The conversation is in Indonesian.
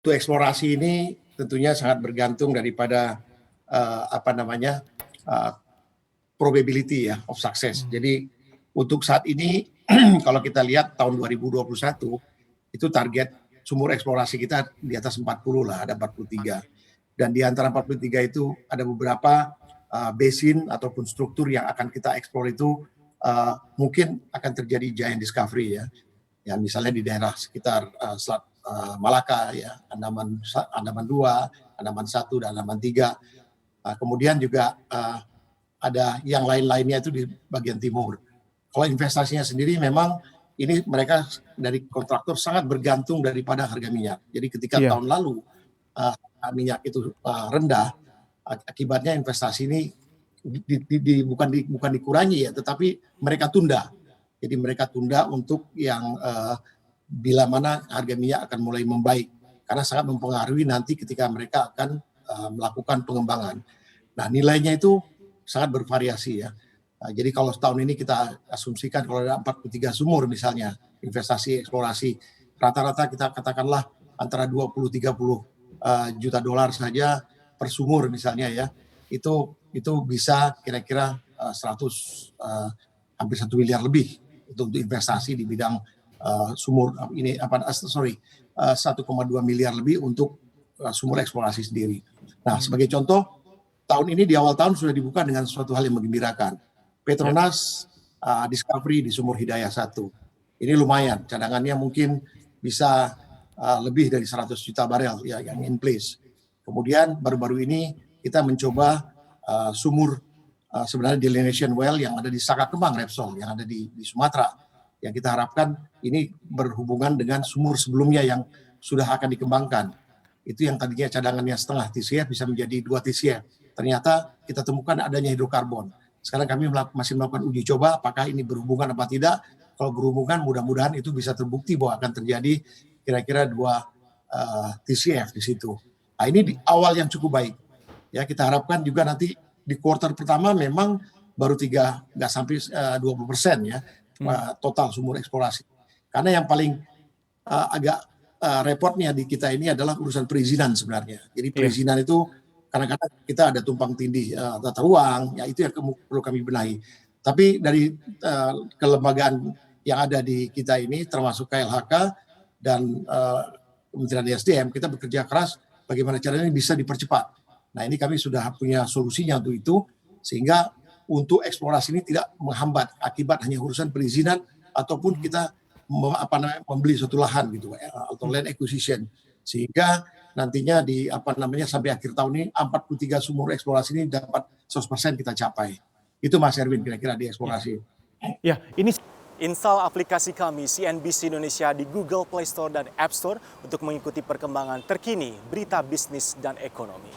Untuk eksplorasi ini tentunya sangat bergantung daripada uh, probability ya of success. Jadi untuk saat ini kalau kita lihat tahun 2021 itu target sumur eksplorasi kita di atas 40 lah, ada 43. Dan di antara 43 itu ada beberapa basin ataupun struktur yang akan kita eksplor itu mungkin akan terjadi giant discovery ya. Ya misalnya di daerah sekitar Selat Malaka ya, Andaman 2, Andaman 1 dan Andaman 3. Kemudian juga ada yang lain-lainnya itu di bagian timur. Kalau investasinya sendiri memang ini mereka dari kontraktor sangat bergantung daripada harga minyak. Jadi ketika tahun lalu minyak itu rendah, akibatnya investasi ini bukan dikurangi ya, tetapi mereka tunda. Jadi mereka tunda untuk yang bila mana harga minyak akan mulai membaik, karena sangat mempengaruhi nanti ketika mereka akan melakukan pengembangan. Nah nilainya itu sangat bervariasi ya. Jadi kalau setahun ini kita asumsikan kalau ada 43 sumur misalnya investasi eksplorasi, rata-rata kita katakanlah antara 20-30 juta dolar saja per sumur misalnya ya, itu bisa kira-kira 100 hampir 1 miliar lebih untuk investasi di bidang sumur ini 1,2 miliar lebih untuk sumur eksplorasi sendiri. Nah sebagai contoh tahun ini di awal tahun sudah dibuka dengan suatu hal yang menggembirakan. Petronas discovery di sumur Hidayah 1. Ini lumayan, cadangannya mungkin bisa lebih dari 100 juta barel ya yang in place. Kemudian baru-baru ini kita mencoba sumur sebenarnya delineation well yang ada di Saka Kembang Repsol yang ada di Sumatera. Yang kita harapkan ini berhubungan dengan sumur sebelumnya yang sudah akan dikembangkan. Itu yang tadinya cadangannya setengah TCF bisa menjadi 2 TCF. Ternyata kita temukan adanya hidrokarbon. Sekarang kami masih melakukan uji coba apakah ini berhubungan apa tidak. Kalau berhubungan mudah-mudahan itu bisa terbukti bahwa akan terjadi kira-kira 2 TCF di situ. Nah ini di awal yang cukup baik. Ya kita harapkan juga nanti di kuartal pertama memang baru nggak sampai 20% ya total sumur eksplorasi. Karena yang paling agak repotnya di kita ini adalah urusan perizinan sebenarnya. Jadi perizinan itu kadang-kadang kita ada tumpang tindih tata ruang, ya itu yang perlu kami benahi. Tapi dari kelembagaan yang ada di kita ini, termasuk KLHK dan Kementerian SDM, kita bekerja keras bagaimana caranya bisa dipercepat. Nah ini kami sudah punya solusinya untuk itu, sehingga untuk eksplorasi ini tidak menghambat akibat hanya urusan perizinan ataupun kita membeli suatu lahan gitu atau land acquisition, sehingga nantinya sampai akhir tahun ini 43 sumur eksplorasi ini dapat 100% kita capai. Itu Mas Erwin kira-kira di eksplorasi. Ya, ini install aplikasi kami CNBC Indonesia di Google Play Store dan App Store untuk mengikuti perkembangan terkini berita bisnis dan ekonomi.